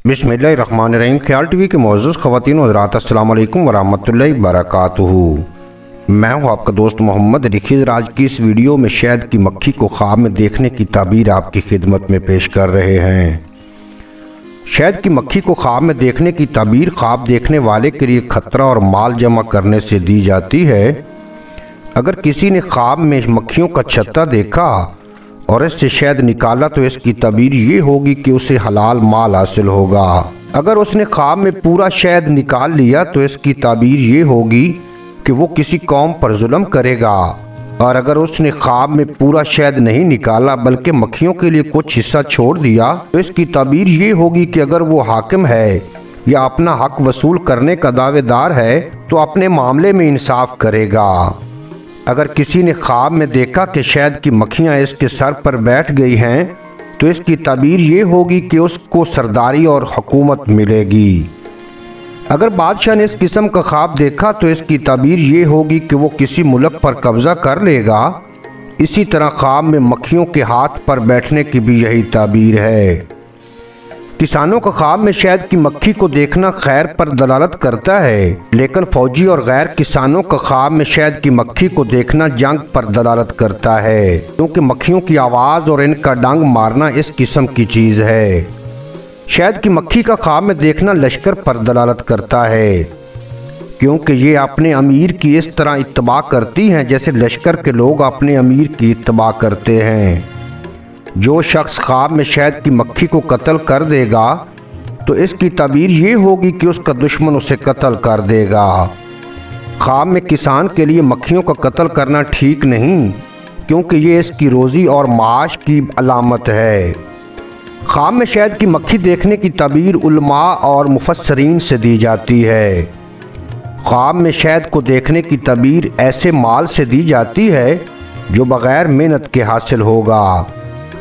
बिस्मिल्लाहिर्रहमानिर्रहीम। ख्याल टीवी के मौजूद ख़वातीन और हज़रात, अस्सलाम वालेकुम वरहमतुल्लाहि वबरकातुहू। मैं हूँ आपका दोस्त मोहम्मद। देखिए आज की इस वीडियो में शहद की मक्खी को ख्वाब में देखने की ताबीर आपकी खिदमत में पेश कर रहे हैं। शहद की मक्खी को ख्वाब में देखने की ताबीर ख्वाब देखने वाले के लिए ख़तरा और माल जमा करने से दी जाती है। अगर किसी ने ख्वाब में मक्खियों का छत्ता देखा और इससे शहद निकाला तो इसकी ताबीर ये होगी कि उसे हलाल माल हासिल होगा। अगर उसने ख्वाब में पूरा शहद निकाल लिया तो इसकी ताबीर ये होगी कि वो किसी कौम पर जुल्म करेगा। और अगर उसने ख्वाब में पूरा शहद नहीं निकाला बल्कि मक्खियों के लिए कुछ हिस्सा छोड़ दिया तो इसकी ताबीर ये होगी कि अगर वो हाकिम है या अपना हक वसूल करने का दावेदार है तो अपने मामले में इंसाफ करेगा। अगर किसी ने ख्वाब में देखा कि शहद की मक्खियाँ इसके सर पर बैठ गई हैं तो इसकी ताबीर ये होगी कि उसको सरदारी और हुकूमत मिलेगी। अगर बादशाह ने इस किस्म का ख्वाब देखा तो इसकी ताबीर ये होगी कि वो किसी मुल्क पर कब्ज़ा कर लेगा। इसी तरह ख्वाब में मक्खियों के हाथ पर बैठने की भी यही ताबीर है। किसानों का ख्वाब में शहद की मक्खी को देखना खैर पर दलालत करता है, लेकिन फौजी और गैर किसानों का ख्वाब में शहद की मक्खी को देखना जंग पर दलालत करता है, क्योंकि मक्खियों की आवाज़ और इनका डंग मारना इस किस्म की चीज़ है। शहद की मक्खी का ख्वाब में देखना लश्कर पर दलालत करता है, क्योंकि ये अपने अमीर की इस तरह इत्तबा करती हैं जैसे लश्कर के लोग अपने अमीर की इत्तबा करते हैं। जो शख्स ख्वाब में शहद की मक्खी को कत्ल कर देगा तो इसकी ताबीर ये होगी कि उसका दुश्मन उसे कत्ल कर देगा। ख्वाब में किसान के लिए मक्खियों का कत्ल करना ठीक नहीं, क्योंकि ये इसकी रोज़ी और माश की अलामत है। ख्वाब में शहद की मक्खी देखने की ताबीर उलमा और मुफस्सरीन से दी जाती है। ख्वाब में शहद को देखने की ताबीर ऐसे माल से दी जाती है जो बग़ैर मेहनत के हासिल होगा,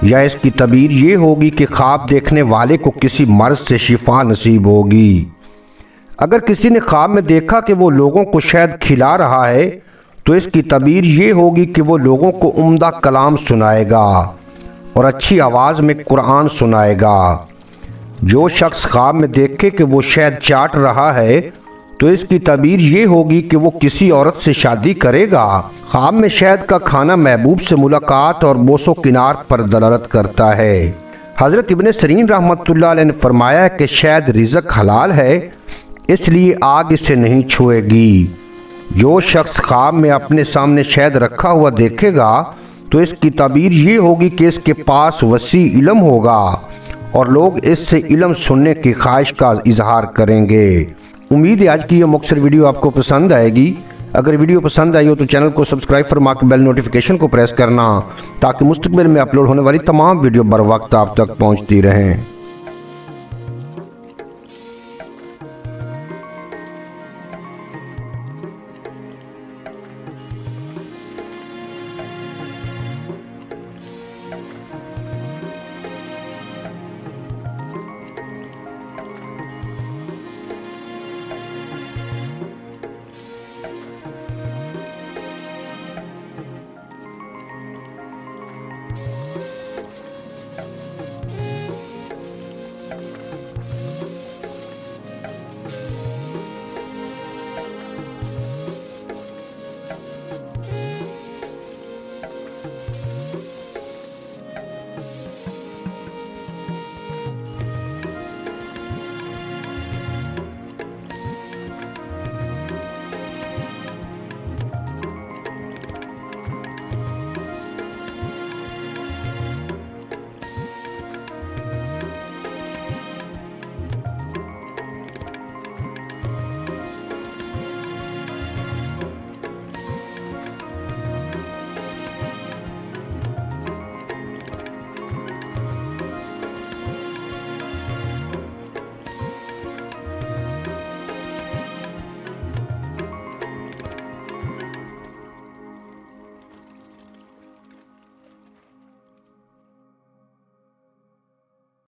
या इसकी ताबीर ये होगी कि ख्वाब देखने वाले को किसी मर्ज़ से शिफा नसीब होगी। अगर किसी ने ख्वाब में देखा कि वो लोगों को शहद खिला रहा है तो इसकी ताबीर ये होगी कि वो लोगों को उम्दा कलाम सुनाएगा और अच्छी आवाज़ में कुरान सुनाएगा। जो शख्स ख्वाब में देखे कि वो शहद चाट रहा है तो इसकी ताबीर ये होगी कि वो किसी औरत से शादी करेगा। ख्वाब में शहद का खाना महबूब से मुलाकात और बोसो किनार पर दलालत करता है। हज़रत इब्न सीरीन रहमतुल्लाह अलैह ने फरमाया है कि शहद रिज़्क़ हलाल है, इसलिए आग इसे नहीं छुएगी। जो शख्स ख्वाब में अपने सामने शहद रखा हुआ देखेगा तो इसकी ताबीर ये होगी कि इसके पास वसी इल्म होगा और लोग इससे इल्म सुनने की ख्वाहिश का इजहार करेंगे। उम्मीद है आज की यह मुख्तसर वीडियो आपको पसंद आएगी। अगर वीडियो पसंद आई हो तो चैनल को सब्सक्राइब फरमा के बेल नोटिफिकेशन को प्रेस करना, ताकि मुस्तकबिल में अपलोड होने वाली तमाम वीडियो बर वक्त आप तक पहुंचती रहें।